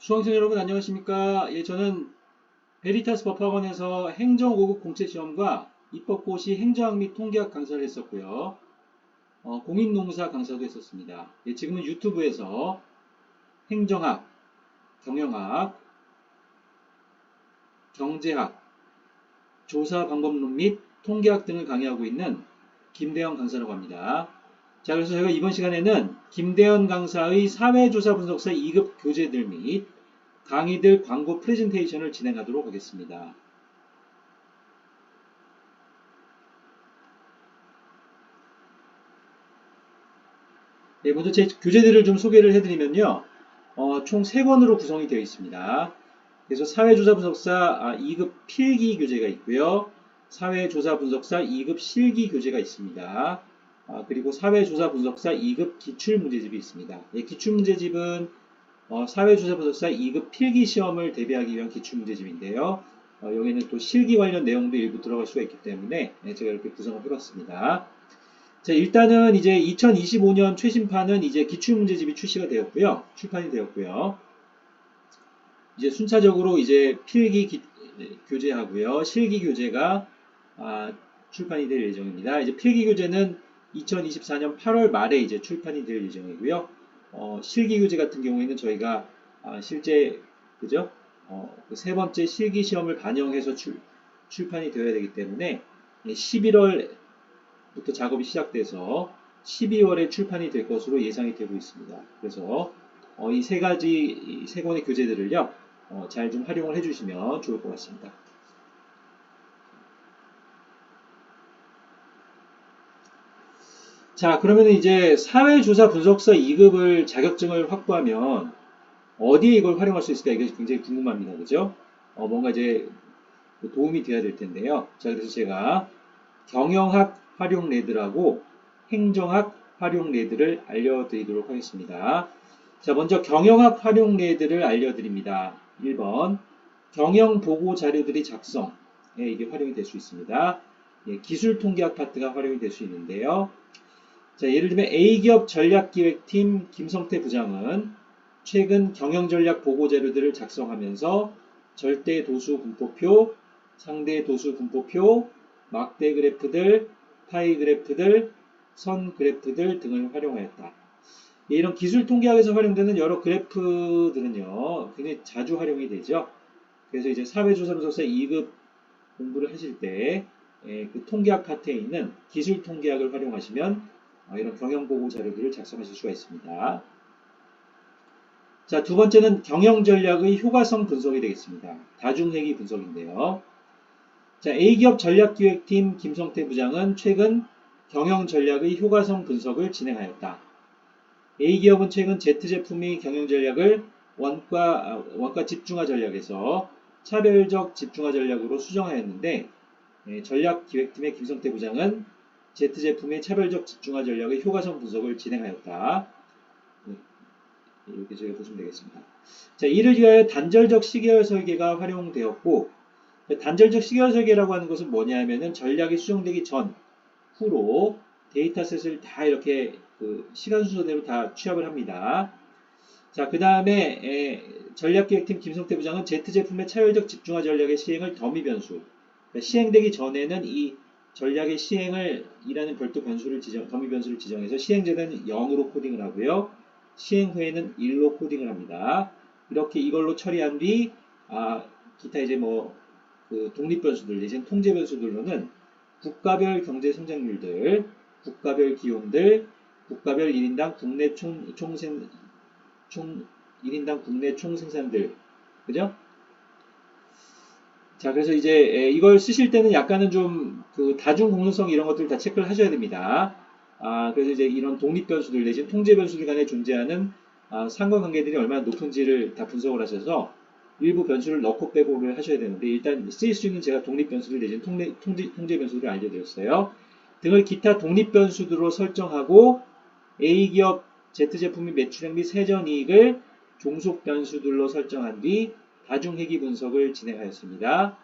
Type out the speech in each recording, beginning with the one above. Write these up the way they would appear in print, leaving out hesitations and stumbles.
수강생 여러분 안녕하십니까? 예, 저는 베리타스 법학원에서 행정 5급 공채시험과 입법고시 행정학 및 통계학 강사를 했었고요. 공인노무사 강사도 했었습니다. 예, 지금은 유튜브에서 행정학, 경영학, 경제학, 조사 방법론 및 통계학 등을 강의하고 있는 김대현 강사라고 합니다. 자, 그래서 제가 이번 시간에는 김대현 강사의 사회조사 분석사 2급 교재들 및 강의들 광고 프레젠테이션을 진행하도록 하겠습니다. 네, 먼저 제 교재들을 좀 소개를 해드리면요. 총 3권으로 구성이 되어 있습니다. 그래서 사회조사 분석사 2급 필기 교재가 있고요. 사회조사 분석사 2급 실기 교재가 있습니다. 그리고 사회조사 분석사 2급 기출문제집이 있습니다. 예, 기출문제집은 사회조사 분석사 2급 필기 시험을 대비하기 위한 기출문제집인데요. 여기는 또 실기 관련 내용도 일부 들어갈 수가 있기 때문에 제가 이렇게 구성을 해봤습니다. 자, 일단은 이제 2025년 최신판은 이제 기출문제집이 출시가 되었고요. 출판이 되었고요. 이제 순차적으로 이제 필기 교재하고요. 실기 교재가 출판이 될 예정입니다. 이제 필기 교재는 2024년 8월 말에 이제 출판이 될 예정이고요. 실기 교재 같은 경우에는 저희가 실제 그죠? 그 세 번째 실기 시험을 반영해서 출판이 되어야 되기 때문에 11월부터 작업이 시작돼서 12월에 출판이 될 것으로 예상이 되고 있습니다. 그래서 이 세 가지 세 권의 교재들을요 잘 좀 활용을 해주시면 좋을 것 같습니다. 자, 그러면 이제 사회조사 분석사 2급을 자격증을 확보하면 어디에 이걸 활용할 수 있을까? 이게 굉장히 궁금합니다. 그죠? 뭔가 이제 도움이 돼야 될 텐데요. 자, 그래서 제가 경영학 활용 레드라고 행정학 활용 레드를 알려드리도록 하겠습니다. 자, 먼저 경영학 활용 레드를 알려드립니다. 1번 경영 보고 자료들이 작성에 이게 활용이 될 수 있습니다. 예, 기술 통계학 파트가 활용이 될 수 있는데요. 자, 예를 들면 A기업 전략기획팀 김성태 부장은 최근 경영전략 보고자료들을 작성하면서 절대 도수 분포표, 상대 도수 분포표, 막대 그래프들, 파이 그래프들, 선 그래프들 등을 활용하였다. 이런 기술 통계학에서 활용되는 여러 그래프들은요, 굉장히 자주 활용이 되죠. 그래서 이제 사회조사 분석사 2급 공부를 하실 때, 그 통계학 파트에 있는 기술 통계학을 활용하시면 이런 경영보고 자료들을 작성하실 수가 있습니다. 자, 두 번째는 경영전략의 효과성 분석이 되겠습니다. 다중회귀 분석인데요. 자, A기업 전략기획팀 김성태 부장은 최근 경영전략의 효과성 분석을 진행하였다. A기업은 최근 Z제품의 경영전략을 원가 집중화 전략에서 차별적 집중화 전략으로 수정하였는데 전략기획팀의 김성태 부장은 Z제품의 차별적 집중화 전략의 효과성 분석을 진행하였다. 이렇게 저희가 보시면 되겠습니다. 자, 이를 위하여 단절적 시계열 설계가 활용되었고, 단절적 시계열 설계라고 하는 것은 뭐냐 하면은 전략이 수정되기 전, 후로 데이터셋을 다 이렇게 그 시간 순서대로 다 취합을 합니다. 자, 그 다음에 전략기획팀 김성태 부장은 Z제품의 차별적 집중화 전략의 시행을 더미 변수, 그러니까 시행되기 전에는 이 전략의 시행을 이라는 별도 변수를 더미 변수를 지정해서 시행제는 0으로 코딩을 하고요. 시행 후에는 1로 코딩을 합니다. 이렇게 이걸로 처리한 뒤 기타 이제 그 독립 변수들, 이제 통제 변수들로는 국가별 경제 성장률들, 국가별 기온들, 국가별 1인당 국내 1인당 국내 총생산들, 그죠? 자, 그래서 이제 이걸 쓰실 때는 약간은 좀 그 다중 공정성 이런 것들을 다 체크를 하셔야 됩니다. 그래서 이제 이런 독립 변수들 내지는 통제 변수들 간에 존재하는 상관관계들이 얼마나 높은지를 다 분석을 하셔서 일부 변수를 넣고 빼고를 하셔야 되는데, 일단 쓰일 수 있는 제가 독립 변수들 내지는 통제 변수들을 알려드렸어요. 등을 기타 독립 변수들로 설정하고 A기업 Z제품의 매출액 및 세전이익을 종속 변수들로 설정한 뒤 다중회귀 분석을 진행하였습니다.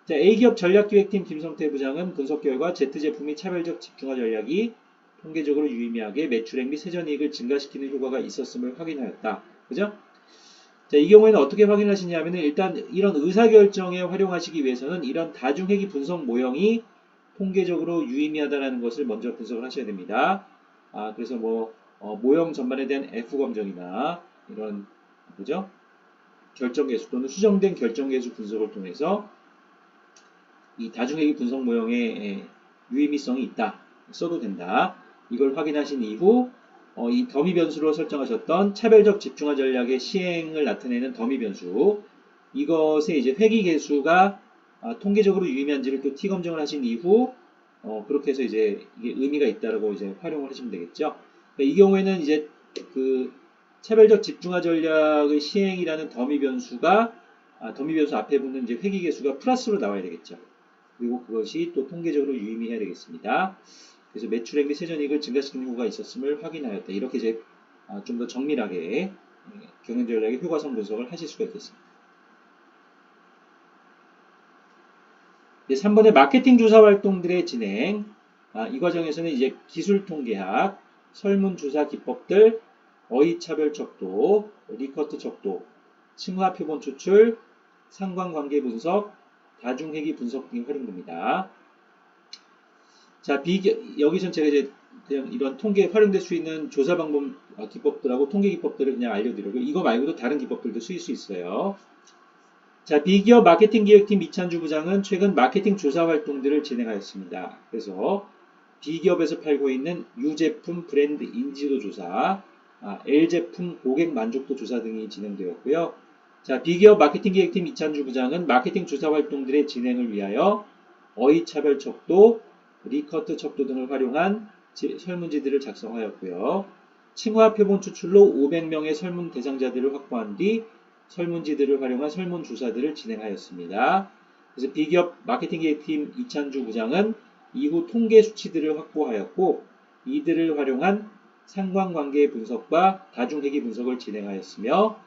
자, A기업 전략기획팀 김성태 부장은 분석 결과 Z제품의 차별적 집중화 전략이 통계적으로 유의미하게 매출액 및 세전이익을 증가시키는 효과가 있었음을 확인하였다. 그죠? 자, 이 경우에는 어떻게 확인하시냐면 일단 이런 의사결정에 활용하시기 위해서는 이런 다중회귀 분석 모형이 통계적으로 유의미하다는 것을 먼저 분석을 하셔야 됩니다. 그래서 모형 전반에 대한 F 검정이나 이런 그죠? 결정계수 또는 수정된 결정계수 분석을 통해서 이 다중회귀 분석 모형의 유의미성이 있다. 써도 된다. 이걸 확인하신 이후 이 더미 변수로 설정하셨던 차별적 집중화 전략의 시행을 나타내는 더미 변수 이것의 이제 회귀 계수가 통계적으로 유의미한지를 또 T 검증을 하신 이후 그렇게 해서 이제 이게 의미가 있다라고 이제 활용을 하시면 되겠죠. 그러니까 이 경우에는 이제 그 차별적 집중화 전략의 시행이라는 더미 변수가 더미 변수 앞에 붙는 이제 회귀 계수가 플러스로 나와야 되겠죠. 그리고 그것이 또 통계적으로 유의미해야 되겠습니다. 그래서 매출액 및 세전이익을 증가시키는 효과가 있었음을 확인하였다. 이렇게 이제 좀 더 정밀하게 경영전략의 효과성 분석을 하실 수가 있겠습니다. 3번의 마케팅 조사 활동들의 진행. 이 과정에서는 이제 기술 통계학, 설문조사 기법들, 어휘차별 척도, 리커트 척도, 층화 표본 추출, 상관관계 분석, 다중회귀 분석 등이 활용됩니다. 자, 여기선 제가 이제 그냥 이런 통계에 활용될 수 있는 조사 방법 기법들하고 통계 기법들을 그냥 알려드리고 이거 말고도 다른 기법들도 쓰일 수 있어요. 자, 비기업 마케팅 기획팀 이찬주 부장은 최근 마케팅 조사 활동들을 진행하였습니다. 그래서 B기업에서 팔고 있는 U제품 브랜드 인지도 조사, L제품 고객 만족도 조사 등이 진행되었고요. 자, B기업 마케팅 기획팀 이찬주 부장은 마케팅 조사 활동들의 진행을 위하여 어휘차별 척도, 리커트 척도 등을 활용한 설문지들을 작성하였고요. 층화 표본 추출로 500명의 설문 대상자들을 확보한 뒤 설문지들을 활용한 설문조사들을 진행하였습니다. 그래서 B기업 마케팅 기획팀 이찬주 부장은 이후 통계 수치들을 확보하였고 이들을 활용한 상관관계 분석과 다중회귀 분석을 진행하였으며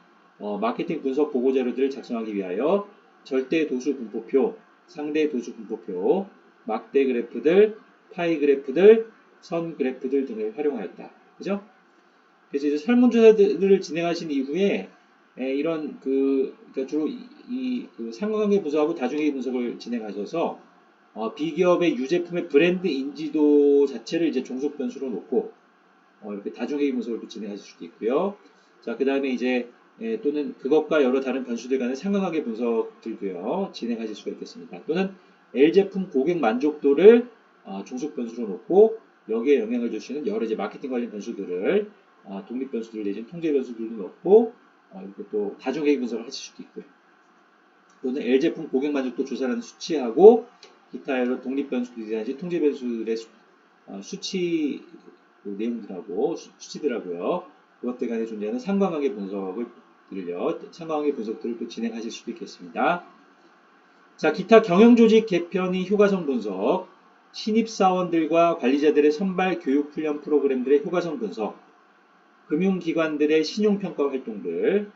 마케팅 분석 보고자료들을 작성하기 위하여 절대 도수 분포표, 상대 도수 분포표, 막대 그래프들, 파이 그래프들, 선 그래프들 등을 활용하였다. 그죠? 그래서 이제 설문조사들을 진행하신 이후에 이런 그러니까 주로 그 상관관계 분석하고 다중회귀 분석을 진행하셔서 B기업의 유제품의 브랜드 인지도 자체를 이제 종속 변수로 놓고 이렇게 다중회귀 분석을 또 진행하실 수도 있고요. 자, 그 다음에 이제 또는 그것과 여러 다른 변수들 간의 상관관계 분석들도요 진행하실 수가 있겠습니다. 또는 L제품 고객 만족도를 종속 변수로 놓고 여기에 영향을 줄 수 있는 여러 이제 마케팅 관련 변수들을 독립 변수들 내지는 통제 변수들도 넣고 이렇게 또 다중회귀 분석을 하실 수도 있고요. 또는 L제품 고객 만족도 조사라는 수치하고 기타 여러 독립 변수들이라든지 통제 변수들의 수치 내용들하고 수치들하고요. 그것들 간에 존재하는 상관관계 분석들을 또 진행하실 수도 있겠습니다. 자, 기타 경영조직 개편의 효과성 분석, 신입사원들과 관리자들의 선발 교육 훈련 프로그램들의 효과성 분석, 금융기관들의 신용평가 활동들,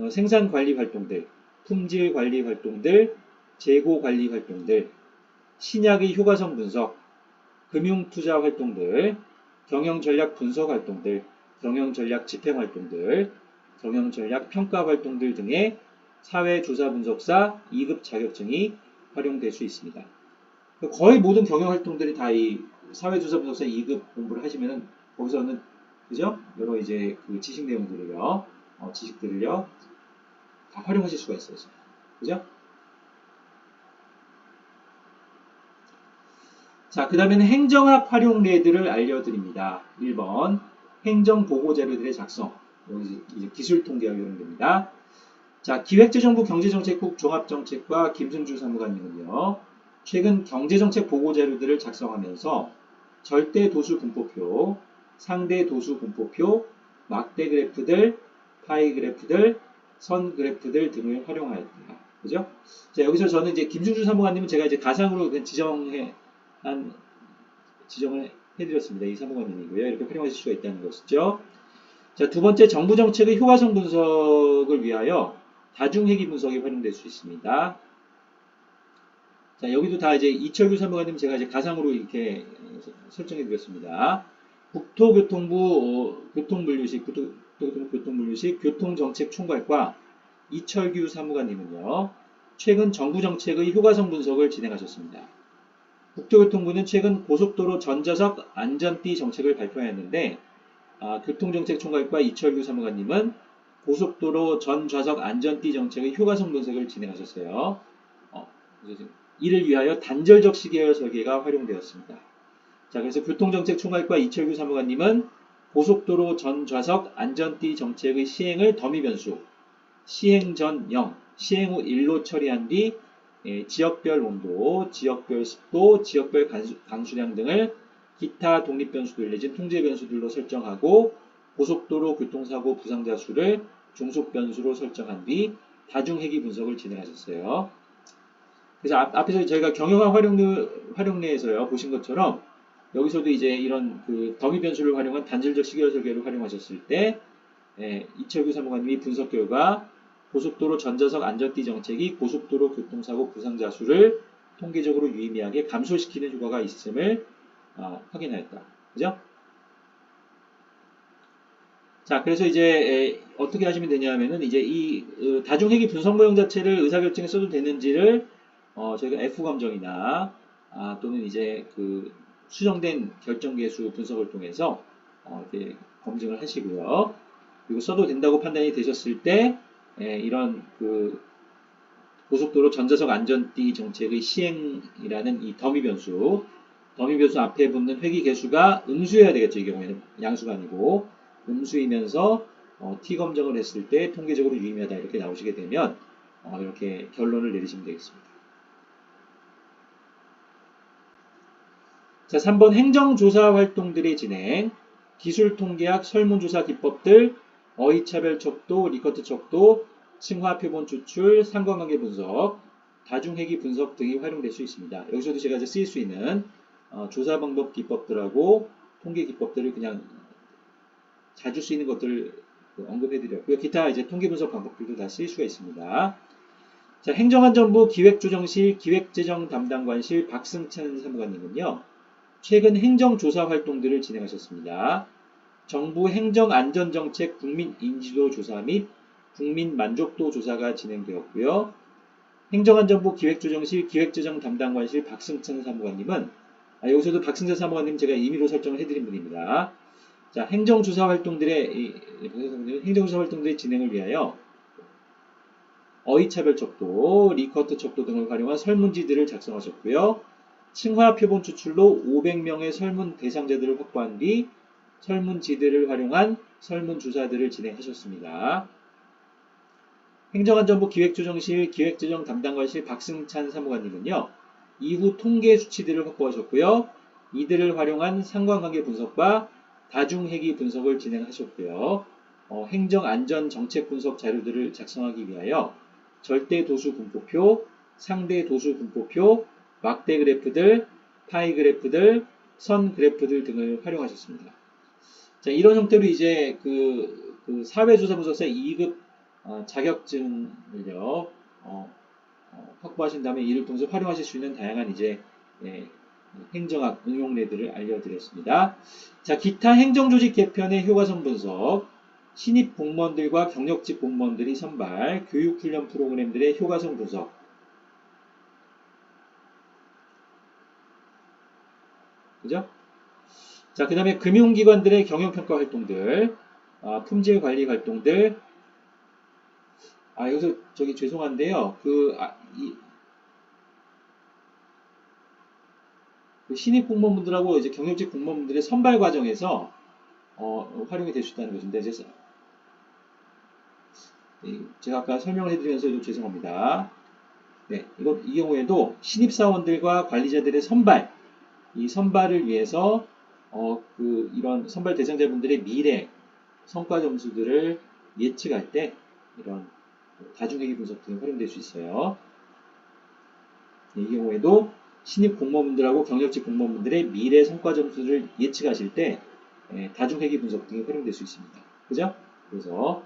생산관리 활동들, 품질관리 활동들, 재고관리 활동들, 신약의 효과성 분석, 금융투자 활동들, 경영전략 분석 활동들, 경영전략 집행 활동들, 경영전략 평가 활동들 등의 사회조사 분석사 2급 자격증이 활용될 수 있습니다. 거의 모든 경영활동들이 다 이 사회조사 분석사 2급 공부를 하시면은 거기서는 그죠? 여러 이제 그 지식 내용들을요, 지식들을요, 다 활용하실 수가 있어요. 그죠? 자, 그 다음에는 행정학 활용례들을 알려드립니다. 1번, 행정보고자료들의 작성. 여기 이제 기술통계가 활용됩니다. 자, 기획재정부 경제정책국 종합정책과 김승주 사무관님은요, 최근 경제정책 보고자료들을 작성하면서 절대 도수 분포표, 상대 도수 분포표, 막대 그래프들, 파이 그래프들, 선 그래프들 등을 활용하였다. 그죠? 자, 여기서 저는 이제 김승주 사무관님은 제가 이제 가상으로 지정을 해드렸습니다. 이 사무관님이고요. 이렇게 활용하실 수가 있다는 것이죠. 자, 두 번째 정부 정책의 효과성 분석을 위하여 다중회귀 분석이 활용될 수 있습니다. 자, 여기도 다 이제 이철규 사무관님 제가 이제 가상으로 이렇게 설정해 드렸습니다. 국토교통부 교통분류식 교통정책 총괄과 이철규 사무관님은요, 최근 정부 정책의 효과성 분석을 진행하셨습니다. 국토교통부는 최근 고속도로 전좌석 안전띠 정책을 발표하였는데, 교통정책총괄과 이철규 사무관님은 고속도로 전좌석 안전띠 정책의 효과성 분석을 진행하셨어요. 이를 위하여 단절적 시계열 설계가 활용되었습니다. 자, 그래서 교통정책총괄과 이철규 사무관님은 고속도로 전좌석 안전띠 정책의 시행을 더미 변수, 시행 전 0, 시행 후 1로 처리한 뒤 지역별 온도, 지역별 습도, 지역별 강수량 등을 기타 독립 변수들 내진 통제 변수들로 설정하고 고속도로 교통사고 부상자 수를 종속 변수로 설정한 뒤 다중회귀 분석을 진행하셨어요. 그래서 앞에서 저희가 경영학 활용례에서요 보신 것처럼 여기서도 이제 이런 그 더미 변수를 활용한 단절적 시계열 설계를 활용하셨을 때 이철규 사무관님이 분석 결과 고속도로 전좌석 안전띠 정책이 고속도로 교통사고 부상자 수를 통계적으로 유의미하게 감소시키는 효과가 있음을 확인하였다. 그죠? 자, 그래서 이제 어떻게 하시면 되냐면은 이제 이 다중회귀 분석 모형 자체를 의사결정에 써도 되는지를 저희가 F 검정이나 또는 이제 그 수정된 결정계수 분석을 통해서 이렇게 검증을 하시고요. 그리고 써도 된다고 판단이 되셨을 때 이런 그 고속도로 전좌석 안전띠 정책의 시행이라는 이 더미 변수 앞에 붙는 회귀 개수가 음수여야 되겠죠. 이 경우에는 양수가 아니고 음수이면서 T 검정을 했을 때 통계적으로 유의미하다 이렇게 나오시게 되면 이렇게 결론을 내리시면 되겠습니다. 자, 3번 행정조사 활동들의 진행, 기술통계학 설문조사 기법들, 어휘차별 척도, 리커트 척도, 층화 표본 추출, 상관관계 분석, 다중회귀 분석 등이 활용될 수 있습니다. 여기서도 제가 이제 쓰일 수 있는 조사 방법 기법들하고 통계 기법들을 그냥 자주 쓰이는 것들을 언급해드렸고요. 기타 이제 통계 분석 방법들도 다 쓰일 수가 있습니다. 자, 행정안전부 기획조정실 기획재정 담당관실 박승찬 사무관님은요. 최근 행정조사 활동들을 진행하셨습니다. 정부 행정안전정책 국민인지도 조사 및 국민만족도 조사가 진행되었고요. 행정안전부 기획조정실 기획재정 담당관실 박승찬 사무관님은 여기서도 박승찬 사무관님 제가 임의로 설정을 해드린 분입니다. 자, 행정조사 활동들의 진행을 위하여 어휘차별 척도, 리커트 척도 등을 활용한 설문지들을 작성하셨고요. 층화 표본 추출로 500명의 설문 대상자들을 확보한 뒤 설문지들을 활용한 설문조사들을 진행하셨습니다. 행정안전부 기획조정실 기획재정 담당관실 박승찬 사무관님은요. 이후 통계 수치들을 확보하셨고요. 이들을 활용한 상관관계 분석과 다중회귀 분석을 진행하셨고요. 행정안전정책 분석 자료들을 작성하기 위하여 절대 도수 분포표, 상대 도수 분포표, 막대 그래프들, 파이 그래프들, 선 그래프들 등을 활용하셨습니다. 자, 이런 형태로 이제 그 사회조사 분석사 2급 자격증을요 확보하신 다음에 이를 통해서 활용하실 수 있는 다양한 이제 행정학 응용례들을 알려드렸습니다. 자, 기타 행정조직 개편의 효과성 분석, 신입 공무원들과 경력직 공무원들이 선발, 교육훈련 프로그램들의 효과성 분석, 그죠? 자, 그 다음에 금융기관들의 경영평가 활동들, 품질관리 활동들, 여기서 저기 죄송한데요. 그 신입 공무원분들하고 이제 경력직 공무원분들의 선발 과정에서 활용이 될 수 있다는 것인데, 제가 아까 설명을 해드리면서 좀 죄송합니다. 네, 이 경우에도 신입사원들과 관리자들의 선발, 이 선발을 위해서 이런 선발 대상자분들의 미래 성과 점수들을 예측할 때 이런 다중회귀 분석 등이 활용될 수 있어요. 이 경우에도 신입 공무원분들하고 경력직 공무원분들의 미래 성과 점수를 예측하실 때 다중회귀 분석 등이 활용될 수 있습니다. 그죠? 그래서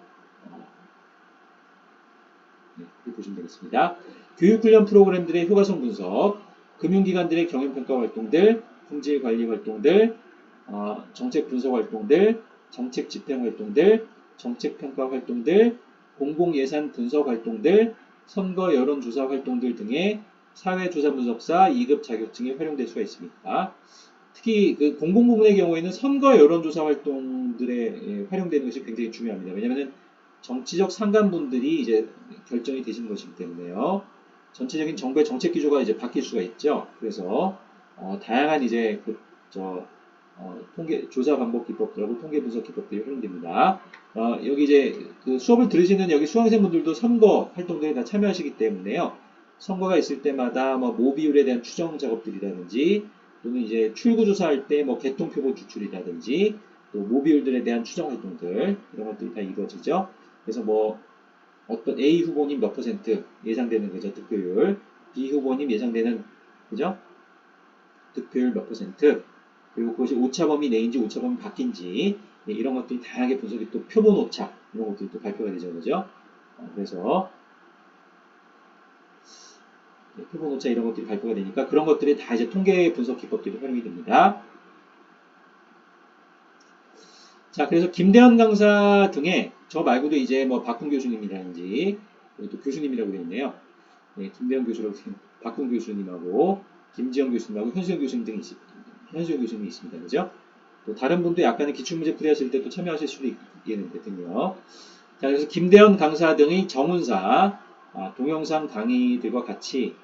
이렇게 보시면 되겠습니다. 교육훈련 프로그램들의 효과성 분석, 금융기관들의 경영평가 활동들, 품질관리 활동들, 정책 분석 활동들, 정책 집행 활동들, 정책 평가 활동들, 공공예산 분석 활동들, 선거 여론조사 활동들 등의 사회조사 분석사 2급 자격증에 활용될 수가 있습니다. 특히 그 공공 부문의 경우에는 선거 여론조사 활동들에 활용되는 것이 굉장히 중요합니다. 왜냐하면 정치적 상관분들이 이제 결정이 되시는 것이기 때문에요. 전체적인 정부의 정책 기조가 이제 바뀔 수가 있죠. 그래서 다양한 이제 통계 조사 방법 기법들하고 통계 분석 기법들이 활용됩니다. 여기 이제 그 수업을 들으시는 여기 수강생분들도 선거 활동들에 다 참여하시기 때문에요. 선거가 있을 때마다 뭐 모비율에 대한 추정 작업들이라든지 또는 이제 출구 조사할 때 뭐 개통표본 추출이라든지 또 모비율들에 대한 추정 활동들 이런 것들이 다 이루어지죠. 그래서 뭐 어떤 A 후보님 몇 퍼센트 예상되는 거죠. 득표율. B 후보님 예상되는 그죠? 득표율 몇 퍼센트. 그리고 그것이 오차범위 내인지 오차범위 바뀐지 이런 것들이 다양하게 분석이 또 표본 오차 이런 것들이 또 발표가 되죠. 그죠? 그래서 표본 오차 이런 것들이 발표가 되니까 그런 것들이 다 이제 통계 분석 기법들이 활용이 됩니다. 자, 그래서 김대현 강사 등의 저 말고도 이제 뭐 박훈 교수님이라든지 또 교수님이라고 되어 있네요. 네, 김대현 교수라고 박훈 교수님하고 김지영 교수님하고 현수영 교수님 등이 있습니다. 현수영 교수님이 있습니다. 그죠? 또 다른 분도 약간의 기출문제 풀이하실 때 또 참여하실 수도 있겠는데요. 자, 그래서 김대현 강사 등의 정운사 동영상 강의들과 같이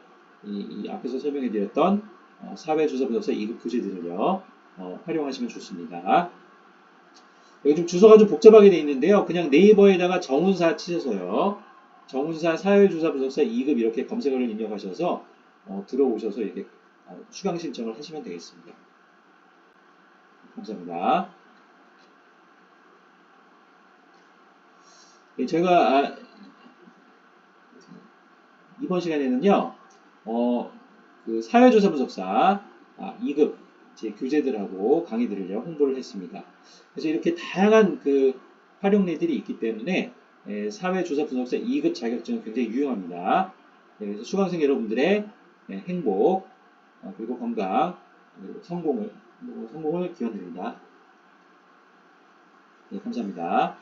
이 앞에서 설명해드렸던 사회조사 분석사 2급 교재들을요 활용하시면 좋습니다. 여기 좀 주소가 좀 복잡하게 되어 있는데요. 그냥 네이버에다가 정운사 치셔서요. 정운사 사회조사 분석사 2급 이렇게 검색어를 입력하셔서 들어오셔서 이렇게 수강 신청을 하시면 되겠습니다. 감사합니다. 네, 저희가 이번 시간에는요. 그 사회조사 분석사 2급 제 교재들하고 강의들을요 홍보를 했습니다. 그래서 이렇게 다양한 그 활용례들이 있기 때문에 사회조사 분석사 2급 자격증은 굉장히 유용합니다. 그래서 수강생 여러분들의 행복 그리고 건강 그리고 성공을 기원드립니다. 네, 감사합니다.